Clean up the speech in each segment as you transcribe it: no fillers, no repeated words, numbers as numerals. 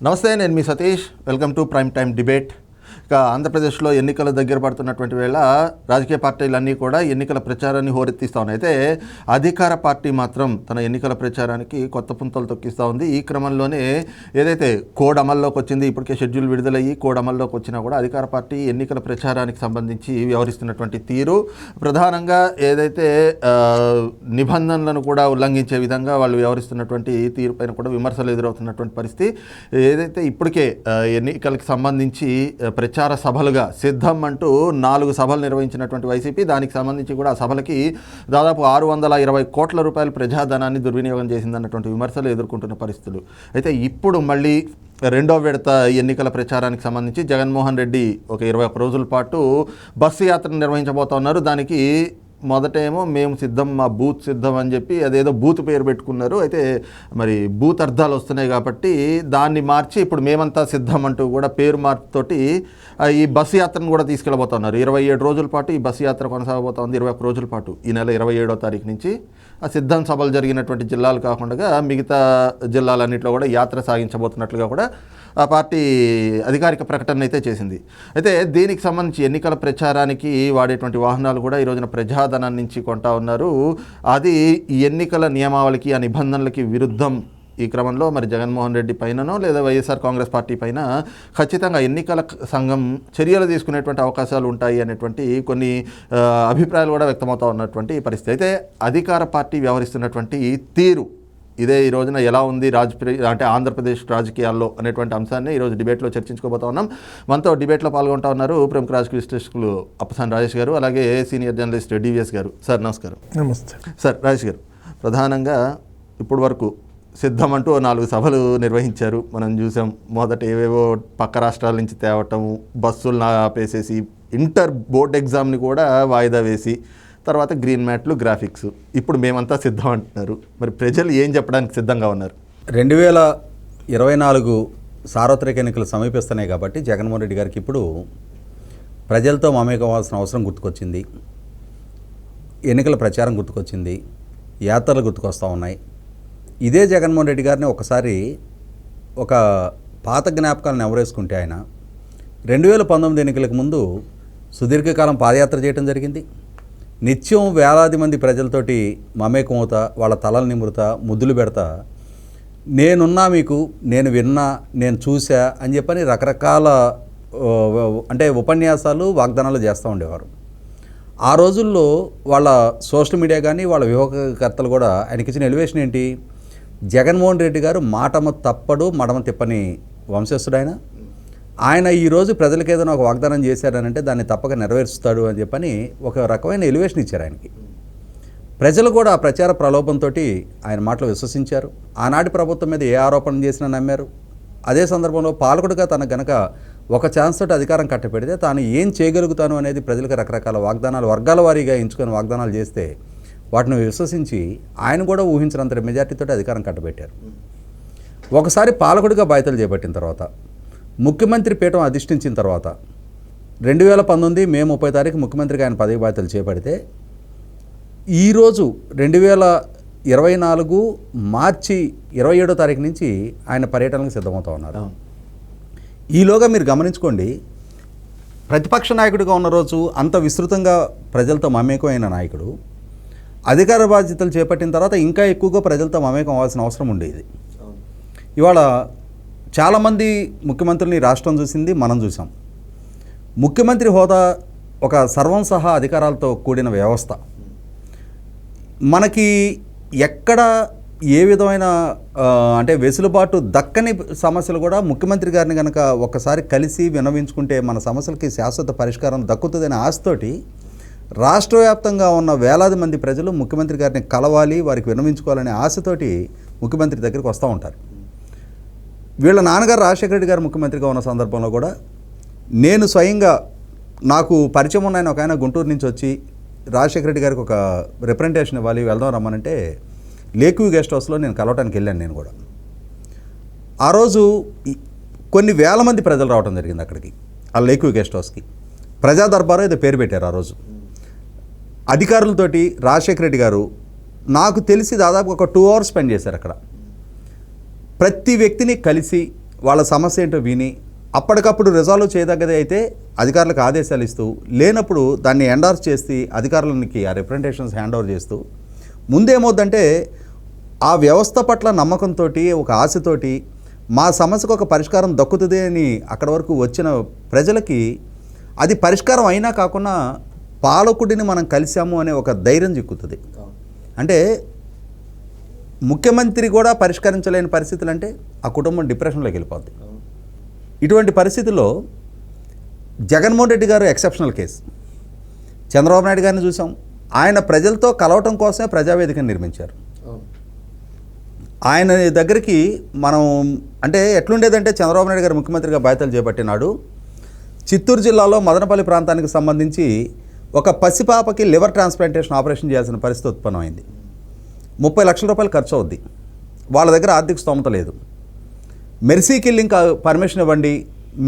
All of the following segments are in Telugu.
నమస్తే, నేను మీ Satish. Welcome to prime time debate. ఇక ఆంధ్రప్రదేశ్లో ఎన్నికలు దగ్గర పడుతున్నటువంటి వేళ రాజకీయ పార్టీలన్నీ కూడా ఎన్నికల ప్రచారాన్ని హోరెత్తిస్తూ ఉన్నాయి. అయితే అధికార పార్టీ మాత్రం తన ఎన్నికల ప్రచారానికి కొత్త పుంతలు తొక్కిస్తూ ఉంది. ఈ క్రమంలోనే ఏదైతే కోడ్ అమల్లోకి వచ్చింది, ఇప్పటికే షెడ్యూల్ విడుదలయ్యి కోడ్ అమల్లోకి వచ్చినా కూడా అధికార పార్టీ ఎన్నికల ప్రచారానికి సంబంధించి వ్యవహరిస్తున్నటువంటి తీరు, ప్రధానంగా ఏదైతే నిబంధనలను కూడా ఉల్లంఘించే విధంగా వాళ్ళు వ్యవహరిస్తున్నటువంటి తీరు పైన కూడా విమర్శలు ఎదురవుతున్నటువంటి పరిస్థితి. ఏదైతే ఇప్పటికే ఎన్నికలకు సంబంధించి ప్రచార సభలుగా సిద్ధం అంటూ 4 సభలు నిర్వహించినటువంటి వైసీపీ, దానికి సంబంధించి కూడా ఆ సభలకి దాదాపు 620 కోట్ల రూపాయల ప్రజాధనాన్ని దుర్వినియోగం చేసిందన్నటువంటి విమర్శలు ఎదుర్కొంటున్న పరిస్థితులు. అయితే ఇప్పుడు మళ్ళీ రెండో విడత ఎన్నికల ప్రచారానికి సంబంధించి జగన్మోహన్ రెడ్డి ఒక 21 రోజుల పాటు బస్సు యాత్ర నిర్వహించబోతా ఉన్నారు. దానికి మొదటేమో మేము సిద్ధం, మా బూత్ సిద్ధం అని చెప్పి అదేదో బూత్ పేరు పెట్టుకున్నారు. అయితే మరి బూత్ అర్థాలు వస్తున్నాయి కాబట్టి దాన్ని మార్చి ఇప్పుడు మేమంతా సిద్ధం అంటూ కూడా పేరు మార్పుతోటి ఈ బస్సు యాత్రను కూడా తీసుకెళ్ళబోతున్నారు. 27 రోజుల పాటు ఈ బస్సు యాత్ర కొనసాగబోతోంది. 21 రోజుల పాటు ఈ నెల 27వ తారీఖు నుంచి ఆ సిద్ధం సభలు జరిగినటువంటి జిల్లాలు కాకుండా మిగతా జిల్లాలన్నింటిలో కూడా యాత్ర సాగించబోతున్నట్లుగా కూడా ఆ పార్టీ అధికారిక ప్రకటన అయితే చేసింది. అయితే దీనికి సంబంధించి ఎన్నికల ప్రచారానికి వాడేటువంటి వాహనాలు కూడా ఈ రోజున ప్రజాధనం నుంచి కొంటా ఉన్నారు. అది ఎన్నికల నియమావళికి, ఆ నిబంధనలకి విరుద్ధం. ఈ క్రమంలో మరి జగన్మోహన్ రెడ్డి పైననో లేదా వైఎస్ఆర్ కాంగ్రెస్ పార్టీ పైన ఖచ్చితంగా ఎన్నికల సంఘం చర్యలు తీసుకునేటువంటి అవకాశాలు ఉంటాయి అనేటువంటి కొన్ని అభిప్రాయాలు కూడా వ్యక్తమవుతూ ఉన్నటువంటి పరిస్థితి. అయితే అధికార పార్టీ వ్యవహరిస్తున్నటువంటి తీరు ఇదే ఈ రోజున ఎలా ఉంది అంటే ఆంధ్రప్రదేశ్ రాజకీయాల్లో అనేటువంటి అంశాన్ని ఈరోజు డిబేట్లో చర్చించుకోబోతా ఉన్నాం. మనతో డిబేట్లో పాల్గొంటూ ఉన్నారు ప్రముఖ రాజకీయ విశ్లేషకులు అప్పసాని రాజేష్ గారు, అలాగే సీనియర్ జర్నలిస్ట్ డివిఎస్ గారు. సార్ నమస్కారం. నమస్తే సార్. రాజేష్ గారు, ప్రధానంగా ఇప్పటి వరకు సిద్ధం అంటూ 4 సభలు నిర్వహించారు. మనం చూసాం. మొదట ఏవేవో పక్క రాష్ట్రాల నుంచి తేవటం, బస్సులను ఆపేసేసి ఇంటర్ బోర్డ్ ఎగ్జామ్ని కూడా వాయిదా వేసి, తర్వాత గ్రీన్ మ్యాట్లు, గ్రాఫిక్స్, ఇప్పుడు మేమంతా సిద్ధం అంటున్నారు. మరి ప్రజలు ఏం చెప్పడానికి సిద్ధంగా ఉన్నారు? 2024 సార్వత్రిక ఎన్నికలు సమీపిస్తున్నాయి కాబట్టి జగన్మోహన్ రెడ్డి గారికి ఇప్పుడు ప్రజలతో మమేకం అవ్వాల్సిన అవసరం గుర్తుకొచ్చింది. ఎన్నికల ప్రచారం గుర్తుకొచ్చింది. యాత్రలు గుర్తుకొస్తూ ఉన్నాయి. ఇదే జగన్మోహన్ రెడ్డి గారిని ఒకసారి ఒక పాత జ్ఞాపకాలను ఎవరేసుకుంటే ఆయన 2019 ఎన్నికలకు ముందు సుదీర్ఘకాలం పాదయాత్ర చేయడం జరిగింది. నిత్యం వేలాది మంది ప్రజలతోటి మమేకం అవుతా, వాళ్ళ తలలు నిమురుతా, ముద్దులు పెడతా, నేనున్నా మీకు, నేను విన్నా, నేను చూసా అని చెప్పని రకరకాల అంటే ఉపన్యాసాలు, వాగ్దానాలు చేస్తూ ఉండేవారు. ఆ రోజుల్లో వాళ్ళ సోషల్ మీడియా కానీ వాళ్ళ వ్యూహకర్తలు కూడా ఆయనకి ఇచ్చిన ఎలివేషన్ ఏంటి? జగన్మోహన్ రెడ్డి గారు మాటమ తప్పడు, మడమ తిప్పని వంశస్థుడు ఆయన ఈరోజు ప్రజలకు ఏదైనా ఒక వాగ్దానం చేశారనంటే దాన్ని తప్పక నెరవేరుస్తాడు అని చెప్పని ఒక రకమైన ఎలివేషన్ ఇచ్చారు ఆయనకి. ప్రజలు కూడా ఆ ప్రచార ప్రలోభంతో ఆయన మాటలు విశ్వసించారు. ఆనాటి ప్రభుత్వం మీద ఏ ఆరోపణ చేసినా నమ్మారు. అదే సందర్భంలో పాలకుడిగా తనకు గనక ఒక ఛాన్స్ తోటి అధికారం కట్టపెడితే తాను ఏం చేయగలుగుతాను అనేది ప్రజలకు రకరకాల వాగ్దానాలు, వర్గాల వారీగా ఎంచుకొని వాగ్దానాలు చేస్తే వాటిని విశ్వసించి ఆయన కూడా ఊహించినంత మెజార్టీతో అధికారం కట్టబెట్టారు. ఒకసారి పాలకుడిగా బాధ్యతలు చేపట్టిన తర్వాత, ముఖ్యమంత్రి పీఠం అధిష్ఠించిన తర్వాత 2019 మే 30 తారీఖు ముఖ్యమంత్రిగా ఆయన పదవి బాధ్యతలు చేపడితే, ఈరోజు 2024 మార్చి 27వ తారీఖు నుంచి ఆయన పర్యటనకు సిద్ధమవుతూ ఉన్నారు. ఈలోగా మీరు గమనించుకోండి, ప్రతిపక్ష నాయకుడిగా ఉన్న రోజు అంత విస్తృతంగా ప్రజలతో మమేకమైన నాయకుడు అధికార బాధ్యతలు చేపట్టిన తర్వాత ఇంకా ఎక్కువగా ప్రజలతో మమేకం అవ్వాల్సిన అవసరం ఉండేది. ఇవాళ చాలామంది ముఖ్యమంత్రుల్ని రాష్ట్రం చూసింది, మనం చూసాం. ముఖ్యమంత్రి హోదా ఒక సర్వం సహా అధికారాలతో కూడిన వ్యవస్థ. మనకి ఎక్కడ ఏ విధమైన అంటే వెసులుబాటు దక్కని సమస్యలు కూడా ముఖ్యమంత్రి గారిని కనుక ఒక్కసారి కలిసి విన్నవించుకుంటే మన సమస్యలకి శాశ్వత పరిష్కారం దక్కుతుందనే ఆశతోటి రాష్ట్ర వ్యాప్తంగా ఉన్న వేలాది మంది ప్రజలు ముఖ్యమంత్రి గారిని కలవాలి, వారికి విన్నవించుకోవాలనే ఆశతోటి ముఖ్యమంత్రి దగ్గరికి వస్తూ ఉంటారు. వీళ్ళ నాన్నగారు రాజశేఖర రెడ్డి గారు ముఖ్యమంత్రిగా ఉన్న సందర్భంలో కూడా నేను స్వయంగా నాకు పరిచయం ఉన్న ఒక ఆయన గుంటూరు నుంచి వచ్చి రాజశేఖర రెడ్డి గారికి ఒక రిప్రజెంటేషన్ ఇవ్వాలి, వెళ్దాం రమ్మనంటే లేక్యూ గెస్ట్ హౌస్లో నేను కలవటానికి వెళ్ళాను. నేను కూడా ఆ రోజు కొన్ని వేల మంది ప్రజలు రావడం జరిగింది అక్కడికి, ఆ లేక్యూ గెస్ట్ హౌస్కి. ప్రజా దర్బారు ఏదో పేరు పెట్టారు. ఆ రోజు అధికారులతోటి రాజశేఖర రెడ్డి గారు నాకు తెలిసి దాదాపు ఒక 2 hours స్పెండ్ చేశారు అక్కడ. ప్రతి వ్యక్తిని కలిసి వాళ్ళ సమస్య ఏంటో విని అప్పటికప్పుడు రిజాల్వ్ చేయదగ్గది అయితే అధికారులకు ఆదేశాలు ఇస్తూ, లేనప్పుడు దాన్ని ఎండార్స్ చేసి అధికారులకి ఆ రిప్రజెంటేషన్స్ హ్యాండ్ ఓవర్ చేస్తూ, ముందేమవుద్దంటే ఆ వ్యవస్థ పట్ల నమ్మకంతో, ఒక ఆశతోటి మా సమస్యకు ఒక పరిష్కారం దక్కుతుంది అని అక్కడ వరకు వచ్చిన ప్రజలకి అది పరిష్కారం అయినా కాకుండా పాలకుడిని మనం కలిసాము అనే ఒక ధైర్యం చిక్కుతుంది. అంటే ముఖ్యమంత్రి కూడా పరిష్కరించలేని పరిస్థితులు అంటే ఆ కుటుంబం డిప్రెషన్లోకి వెళ్ళిపోద్ది. ఇటువంటి పరిస్థితుల్లో జగన్మోహన్ రెడ్డి గారు ఎక్సెప్షనల్ కేసు. చంద్రబాబు నాయుడు గారిని చూసాం, ఆయన ప్రజలతో కలవటం కోసమే ప్రజావేదికను నిర్మించారు. ఆయన దగ్గరికి మనం అంటే ఎట్లుండేదంటే, చంద్రబాబు నాయుడు గారు ముఖ్యమంత్రిగా బాధ్యతలు చేపట్టినాడు, చిత్తూరు జిల్లాలో మదనపల్లి ప్రాంతానికి సంబంధించి ఒక పసిపాపకి లివర్ ట్రాన్స్ప్లాంటేషన్ ఆపరేషన్ చేయాల్సిన పరిస్థితి ఉత్పన్నమైంది. 30 లక్షల రూపాయలు ఖర్చు అవుద్ది. వాళ్ళ దగ్గర ఆర్థిక స్తోమత లేదు. మెర్సీ కిల్లింగ్ పర్మిషన్ ఇవ్వండి,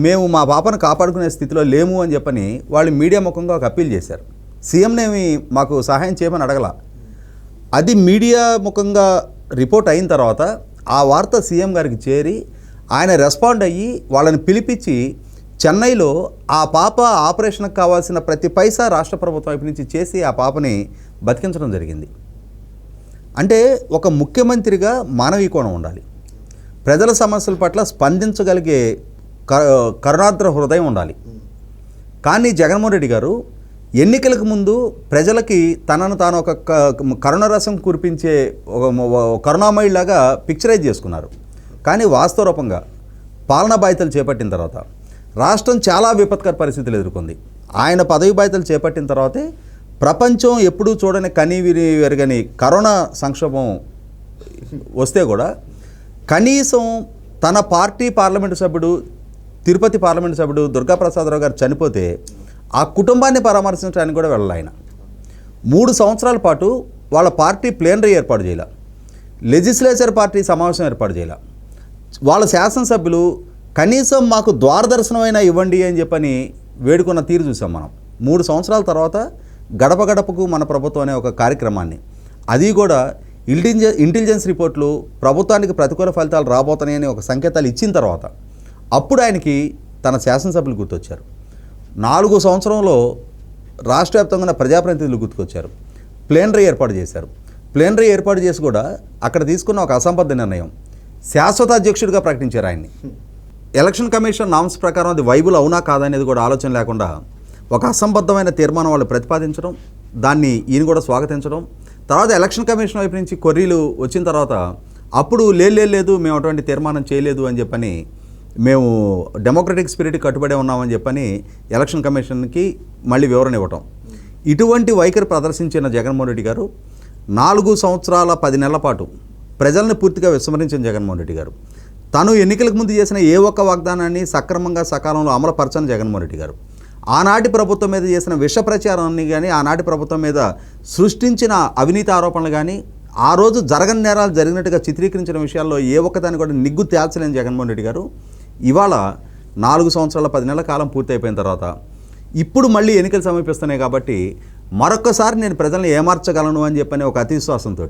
మేము మా పాపను కాపాడుకునే స్థితిలో లేము అని చెప్పని వాళ్ళు మీడియా ముఖంగా ఒక అప్పీల్ చేశారు. సీఎంనేమి మాకు సహాయం చేయమని అడగల. అది మీడియా ముఖంగా రిపోర్ట్ అయిన తర్వాత ఆ వార్త సీఎం గారికి చేరి ఆయన రెస్పాండ్ అయ్యి వాళ్ళని పిలిపించి చెన్నైలో ఆ పాప ఆపరేషన్కి కావాల్సిన ప్రతి పైసా రాష్ట్ర ప్రభుత్వం వైపు నుంచి చేసి ఆ పాపని బతికించడం జరిగింది. అంటే ఒక ముఖ్యమంత్రిగా మానవీయ కోణం ఉండాలి, ప్రజల సమస్యల పట్ల స్పందించగలిగే కరుణాద్ర హృదయం ఉండాలి. కానీ జగన్మోహన్ రెడ్డి గారు ఎన్నికలకు ముందు ప్రజలకి తనను తాను ఒక కరుణరసం కురిపించే ఒక కరుణామయుడిలాగా పిక్చరైజ్ చేసుకున్నారు. కానీ వాస్తవ రూపంగా పాలనా బాధ్యతలు చేపట్టిన తర్వాత రాష్ట్రం చాలా విపత్కర పరిస్థితులు ఎదుర్కొంది. ఆయన పదవి బాధ్యతలు చేపట్టిన తర్వాతే ప్రపంచం ఎప్పుడూ చూడని కనీవిని వెరగని కరోనా సంక్షోభం వస్తే కూడా కనీసం తన పార్టీ పార్లమెంటు సభ్యుడు, తిరుపతి పార్లమెంటు సభ్యుడు దుర్గాప్రసాదరావు గారు చనిపోతే ఆ కుటుంబాన్ని పరామర్శించడానికి కూడా వెళ్ళాలి. ఆయన 3 సంవత్సరాల పాటు వాళ్ళ పార్టీ ప్లేనరీ ఏర్పాటు చేయాల, లెజిస్లేచర్ పార్టీ సమావేశం ఏర్పాటు చేయాల, వాళ్ళ శాసనసభ్యులు కనీసం మాకు ద్వారదర్శనమైనా ఇవ్వండి అని చెప్పని వేడుకున్న తీరు చూసాం మనం. 3 సంవత్సరాల తర్వాత గడప గడపకు మన ప్రభుత్వం అనే ఒక కార్యక్రమాన్ని, అది కూడా ఇంటెలిజెన్స్ రిపోర్ట్లు ప్రభుత్వానికి ప్రతికూల ఫలితాలు రాబోతున్నాయని ఒక సంకేతాలు ఇచ్చిన తర్వాత అప్పుడు ఆయనకి తన శాసనసభ్యులు గుర్తొచ్చారు. 4 సంవత్సరంలో రాష్ట్ర వ్యాప్తంగా ఉన్న ప్రజాప్రతినిధులు గుర్తుకొచ్చారు. ప్లేనరీ ఏర్పాటు చేశారు. ప్లేనరీ ఏర్పాటు చేసి కూడా అక్కడ తీసుకున్న ఒక అసంబద్ధ నిర్ణయం, శాశ్వత అధ్యక్షుడిగా ప్రకటించారు ఆయన్ని. ఎలక్షన్ కమిషన్ నామ్స్ ప్రకారం అది వైబుల్ అవునా కాదనేది కూడా ఆలోచన లేకుండా ఒక అసంబద్ధమైన తీర్మానం వాళ్ళు ప్రతిపాదించడం, దాన్ని ఈయన కూడా స్వాగతించడం, తర్వాత ఎలక్షన్ కమిషన్ వైపు నుంచి కొర్రీలు వచ్చిన తర్వాత అప్పుడు లేదు మేము అటువంటి తీర్మానం చేయలేదు అని చెప్పని, మేము డెమోక్రటిక్ స్పిరిట్ కట్టుబడి ఉన్నామని చెప్పని ఎలక్షన్ కమిషన్కి మళ్ళీ వివరణ ఇవ్వటం. ఇటువంటి వైఖరి ప్రదర్శించిన జగన్మోహన్ రెడ్డి గారు 4 సంవత్సరాల 10 నెలల పాటు ప్రజల్ని పూర్తిగా విస్మరించిన జగన్మోహన్ రెడ్డి గారు తను ఎన్నికలకు ముందు చేసిన ఏ ఒక్క వాగ్దానాన్ని సక్రమంగా సకాలంలో అమలుపరచని జగన్మోహన్ రెడ్డి గారు ఆనాటి ప్రభుత్వం మీద చేసిన విష ప్రచారాన్ని కానీ, ఆనాటి ప్రభుత్వం మీద సృష్టించిన అవినీతి ఆరోపణలు కానీ, ఆ రోజు జరగని నేరాలు జరిగినట్టుగా చిత్రీకరించిన విషయాల్లో ఏ ఒక్కదాన్ని కూడా నిగ్గు తేల్చలేని జగన్మోహన్ రెడ్డి గారు ఇవాళ 4 సంవత్సరాల 10 నెలల కాలం పూర్తయిపోయిన తర్వాత ఇప్పుడు మళ్ళీ ఎన్నికలు సమీపిస్తున్నాయి కాబట్టి మరొక్కసారి నేను ప్రజల్ని ఏమార్చగలను అని చెప్పని ఒక అతివిశ్వాసంతో,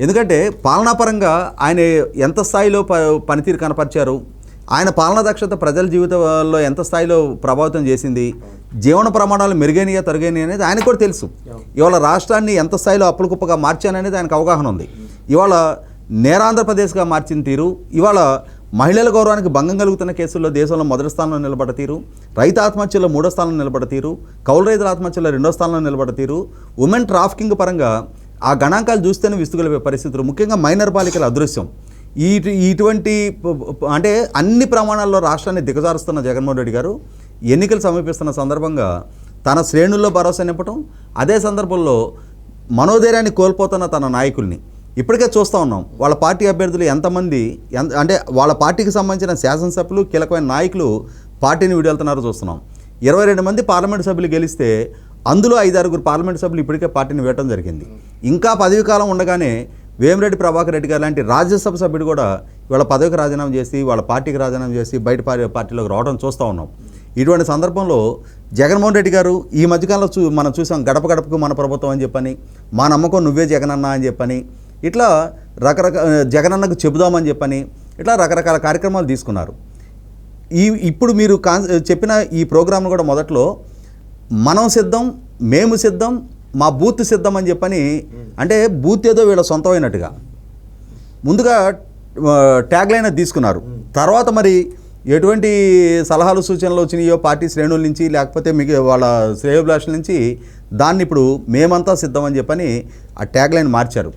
ఎందుకంటే పాలనాపరంగా ఆయన ఎంత స్థాయిలో పనితీరు కనపరిచారు, ఆయన పాలనా దక్షత ప్రజల జీవితంలో ఎంత స్థాయిలో ప్రభావితం చేసింది, జీవన ప్రమాణాలు మెరుగైనయా తరుగైనయా అనేది ఆయనకు కూడా తెలుసు. ఇవాళ రాష్ట్రాన్ని ఎంత స్థాయిలో అప్పులకుప్పగా మార్చాననేది ఆయనకు అవగాహన ఉంది. ఇవాళ నేరాంధ్రప్రదేశ్గా మార్చిన తీరు, ఇవాళ మహిళల గౌరవానికి భంగం కలుగుతున్న కేసుల్లో దేశంలో మొదటి స్థానంలో నిలబడ్డ తీరు, రైతు ఆత్మహత్యలో 3వ స్థానంలో నిలబడ్డ తీరు, కౌలు రైతుల ఆత్మహత్యలో 2వ స్థానంలో నిలబడ్డ తీరు, ఉమెన్ ట్రాఫికింగ్ పరంగా ఆ గణాంకాలు చూస్తేనే విస్తుగలిపే పరిస్థితులు, ముఖ్యంగా మైనర్ బాలికల అదృశ్యం, ఇటువంటి అంటే అన్ని ప్రమాణాల్లో రాష్ట్రాన్ని దిగజారుస్తున్న జగన్మోహన్ రెడ్డి గారు ఎన్నికలు సమీపిస్తున్న సందర్భంగా తన శ్రేణుల్లో భరోసా నింపటం, అదే సందర్భంలో మనోధైర్యాన్ని కోల్పోతున్న తన నాయకుల్ని ఇప్పటికే చూస్తూ ఉన్నాం. వాళ్ళ పార్టీ అభ్యర్థులు ఎంతమంది అంటే వాళ్ళ పార్టీకి సంబంధించిన శాసనసభ్యులు, కీలకమైన నాయకులు పార్టీని విడుదలుతున్నారో చూస్తున్నాం. 22 మంది పార్లమెంటు సభ్యులు గెలిస్తే అందులో 5-6 పార్లమెంటు సభ్యులు ఇప్పటికే పార్టీని వేయటం జరిగింది. ఇంకా పదవి కాలం ఉండగానే వేమిరెడ్డి ప్రభాకర్ రెడ్డి గారు లాంటి రాజ్యసభ సభ్యుడు కూడా వాళ్ళ పదవికి రాజీనామా చేసి, వాళ్ళ పార్టీకి రాజీనామా చేసి బయట పార్టీలోకి రావడం చూస్తూ ఉన్నాం. ఇటువంటి సందర్భంలో జగన్మోహన్ రెడ్డి గారు ఈ మధ్యకాలంలో మనం చూసాం, గడప గడపకు మన ప్రభుత్వం అని చెప్పని, మా నమ్మకం నువ్వే జగనన్న అని చెప్పని, ఇట్లా రకరకాల జగనన్నకు చెబుదామని చెప్పని, ఇట్లా రకరకాల కార్యక్రమాలు తీసుకున్నారు. ఇప్పుడు మీరు చెప్పిన ఈ ప్రోగ్రామ్ను కూడా మొదట్లో మనం సిద్ధం, మేము సిద్ధం, మా బూత్ సిద్ధం అని చెప్పని, అంటే బూత్ ఏదో వీళ్ళ సొంతమైనట్టుగా ముందుగా ట్యాగ్ లైన్ తీసుకున్నారు. తర్వాత మరి ఎటువంటి సలహాలు సూచనలు వచ్చినాయో పార్టీ శ్రేణుల నుంచి, లేకపోతే మీకు వాళ్ళ శ్రేయోభిలాషుల నుంచి, దాన్ని ఇప్పుడు మేమంతా సిద్ధం అని చెప్పని ఆ ట్యాగ్ లైన్ మార్చారు.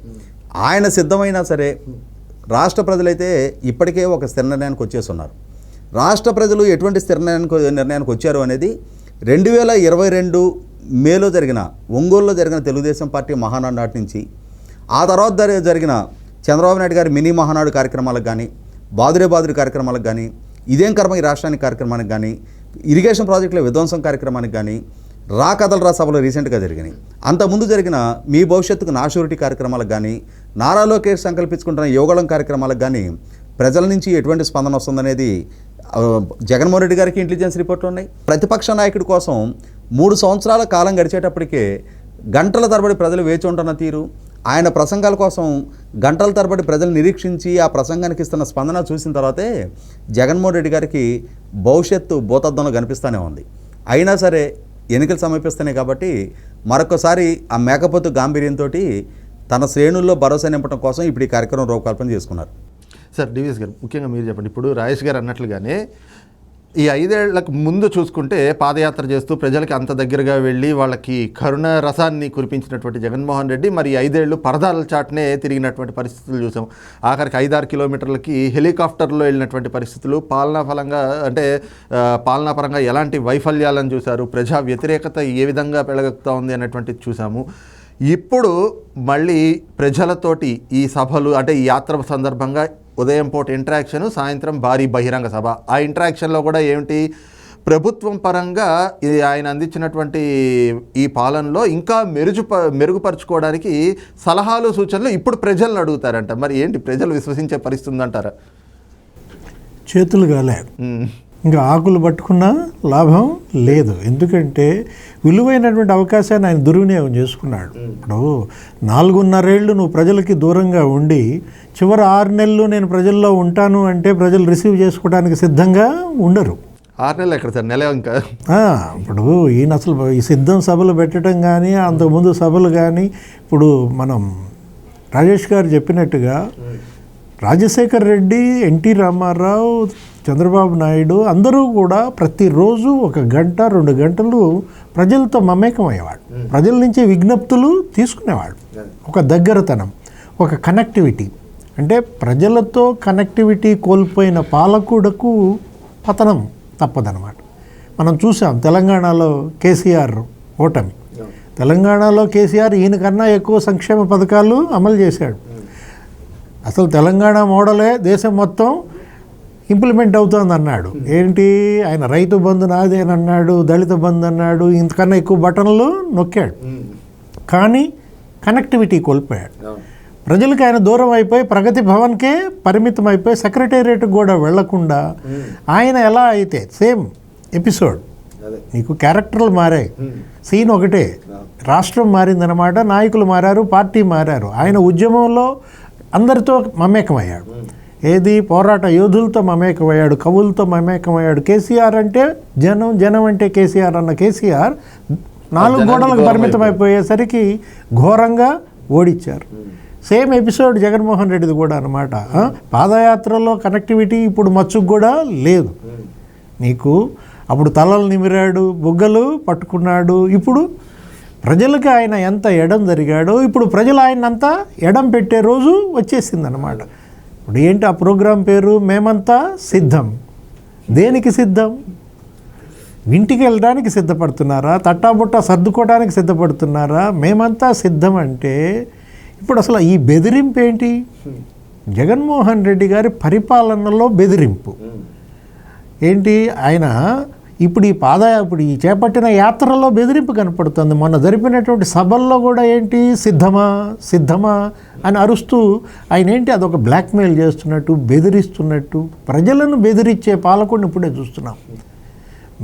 ఆయన సిద్ధమైనా సరే రాష్ట్ర ప్రజలైతే ఇప్పటికే ఒక స్థిర నిర్ణయానికి వచ్చేస్తున్నారు. రాష్ట్ర ప్రజలు ఎటువంటి స్థిర నిర్ణయానికి వచ్చారు అనేది 2022 మేలో జరిగిన ఒంగోలులో జరిగిన తెలుగుదేశం పార్టీ మహానాడు నాటి నుంచి, ఆ తర్వాత జరిగిన చంద్రబాబు నాయుడు గారి మినీ మహానాడు కార్యక్రమాలకు కానీ, బాదురే కార్యక్రమాలకు కానీ, ఇదేం కర్మ ఈ రాష్ట్రానికి కార్యక్రమానికి కానీ, ఇరిగేషన్ ప్రాజెక్టుల విధ్వంసం కార్యక్రమానికి కానీ, కథలరా సభలు రీసెంట్గా జరిగినాయి. అంతకుముందు జరిగిన మీ భవిష్యత్తుకు నా షూరిటీ కార్యక్రమాలకు కానీ, నారా లోకేష్ సంకల్పించుకుంటున్న యోగళం కార్యక్రమాలకు కానీ ప్రజల నుంచి ఎటువంటి స్పందన వస్తుందనేది జగన్మోహన్ రెడ్డి గారికి ఇంటెలిజెన్స్ రిపోర్ట్లు ఉన్నాయి. ప్రతిపక్ష నాయకుడి కోసం 3 సంవత్సరాల కాలం గడిచేటప్పటికే గంటల తరబడి ప్రజలు వేచి ఉంటున్న తీరు, ఆయన ప్రసంగాల కోసం గంటల తరబడి ప్రజలు నిరీక్షించి ఆ ప్రసంగానికి ఇస్తున్న స్పందన చూసిన తర్వాతే జగన్మోహన్ రెడ్డి గారికి భవిష్యత్తు భూతద్దంలో కనిపిస్తూనే ఉంది. అయినా సరే ఎన్నికలు సమీపిస్తున్నాయి కాబట్టి మరొకసారి ఆ మేకపోతు గాంభీర్యంతో తన శ్రేణుల్లో భరోసా నింపడం కోసం ఇప్పుడు ఈ కార్యక్రమం రూపకల్పన చేసుకున్నారు. సార్ డివిఎస్ గారు, ముఖ్యంగా మీరు చెప్పండి. ఇప్పుడు రాజేష్ గారు అన్నట్లుగానే ఈ 5 ఏళ్లకు ముందు చూసుకుంటే పాదయాత్ర చేస్తూ ప్రజలకి అంత దగ్గరగా వెళ్ళి వాళ్ళకి కరుణ రసాన్ని కురిపించినటువంటి జగన్మోహన్ రెడ్డి మరి 5 ఏళ్ళు పరదాల చాటునే తిరిగినటువంటి పరిస్థితులు చూసాం. ఆఖరికి 5-6 కిలోమీటర్లకి హెలికాప్టర్లో వెళ్ళినటువంటి పరిస్థితులు, పాలనాపరంగా ఎలాంటి వైఫల్యాలను చూశారు, ప్రజా వ్యతిరేకత ఏ విధంగా పెళ్ళగక్కుతా ఉంది అనేటువంటిది చూసాము. ఇప్పుడు మళ్ళీ ప్రజలతోటి ఈ సభలు, అంటే ఈ యాత్ర సందర్భంగా ఉదయం పూట ఇంటరాక్షన్, సాయంత్రం భారీ బహిరంగ సభ. ఆ ఇంటరాక్షన్లో కూడా ఏమిటి, ప్రభుత్వం పరంగా ఇది ఆయన అందించినటువంటి ఈ పాలనలో ఇంకా మెరుగుపరుచుకోవడానికి సలహాలు సూచనలు ఇప్పుడు ప్రజలను అడుగుతారంట. మరి ఏంటి, ప్రజలు విశ్వసించే పరిస్థితి ఉందంటారా? చేతులు కాలే, ఇంకా ఆకులు పట్టుకున్నా లాభం లేదు. ఎందుకంటే విలువైనటువంటి అవకాశాన్ని ఆయన దుర్వినియోగం చేసుకున్నాడు. ఇప్పుడు 4.5 ఏళ్ళు నువ్వు ప్రజలకి దూరంగా ఉండి చివరి 6 నెలలు నేను ప్రజల్లో ఉంటాను అంటే ప్రజలు రిసీవ్ చేసుకోవడానికి సిద్ధంగా ఉండరు. 6 నెలలు ఎక్కడ సార్, నెల ఇంకా. ఇప్పుడు ఈయన అసలు ఈ సిద్ధం సభలు పెట్టడం కానీ, అంతకుముందు సభలు కానీ, ఇప్పుడు మనం రాజేష్ గారు చెప్పినట్టుగా రాజశేఖర్ రెడ్డి, ఎన్టీ రామారావు, చంద్రబాబు నాయుడు అందరూ కూడా ప్రతిరోజు 1 గంట 2 గంటలు ప్రజలతో మమేకమయ్యేవాడు. ప్రజల నుంచి విజ్ఞప్తులు తీసుకునేవాడు. ఒక దగ్గరతనం, ఒక కనెక్టివిటీ. అంటే ప్రజలతో కనెక్టివిటీ కోల్పోయిన పాలకుడకు పతనం తప్పదనమాట. మనం చూసాం తెలంగాణలో కేసీఆర్ ఓటమి. తెలంగాణలో కేసీఆర్ ఈయనకన్నా ఎక్కువ సంక్షేమ పథకాలు అమలు చేశాడు. అసలు తెలంగాణ మోడలే దేశం మొత్తం ఇంప్లిమెంట్ అవుతుంది అన్నాడు. ఏంటి, ఆయన రైతు బంధు నాదేని అన్నాడు, దళిత బంధు అన్నాడు, ఇంతకన్నా ఎక్కువ బటన్లు నొక్కాడు. కానీ కనెక్టివిటీ కోల్పోయాడు. ప్రజలకు ఆయన దూరం అయిపోయి ప్రగతి భవన్కే పరిమితం అయిపోయి సెక్రటేరియట్కి కూడా వెళ్లకుండా ఆయన ఎలా అయితే సేమ్ ఎపిసోడ్, నీకు క్యారెక్టర్లు మారాయి, సీన్ ఒకటే, రాష్ట్రం మారిందనమాట, నాయకులు మారారు, పార్టీ మారారు. ఆయన ఉద్యమంలో అందరితో మమేకమయ్యాడు. ఏది, పోరాట యోధులతో మమేకమయ్యాడు, కవులతో మమేకమయ్యాడు. కేసీఆర్ అంటే జనం, జనం అంటే కేసీఆర్ అన్న కేసీఆర్ 4 గోడలకు పరిమితం అయిపోయేసరికి ఘోరంగా ఓడించారు. సేమ్ ఎపిసోడ్ జగన్మోహన్ రెడ్డిది కూడా అనమాట. పాదయాత్రలో కనెక్టివిటీ ఇప్పుడు మచ్చుకు కూడా లేదు. నీకు అప్పుడు తలలు నిమిరాడు, బుగ్గలు పట్టుకున్నాడు. ఇప్పుడు ప్రజలకు ఆయన ఎంత ఎడం జరిగాడో ఇప్పుడు ప్రజలు ఆయన అంతా ఎడం పెట్టే రోజు వచ్చేసిందనమాట. ఇప్పుడు ఏంటి ఆ ప్రోగ్రాం పేరు, మేమంతా సిద్ధం. దేనికి సిద్ధం? ఇంటికి వెళ్ళడానికి సిద్ధపడుతున్నారా? తట్టాబుట్ట సర్దుకోవడానికి సిద్ధపడుతున్నారా? మేమంతా సిద్ధం అంటే ఇప్పుడు అసలు ఈ బెదిరింపు ఏంటి? జగన్మోహన్ రెడ్డి గారి పరిపాలనలో బెదిరింపు ఏంటి? ఆయన ఇప్పుడు ఈ చేపట్టిన యాత్రలో బెదిరింపు కనపడుతుంది. మొన్న జరిపినటువంటి సభల్లో కూడా ఏంటి, సిద్ధమా సిద్ధమా అని అరుస్తూ ఆయన ఏంటి, అదొక బ్లాక్మెయిల్ చేస్తున్నట్టు, బెదిరిస్తున్నట్టు, ప్రజలను బెదిరించే పాలకుడిని ఇప్పుడే చూస్తున్నాం.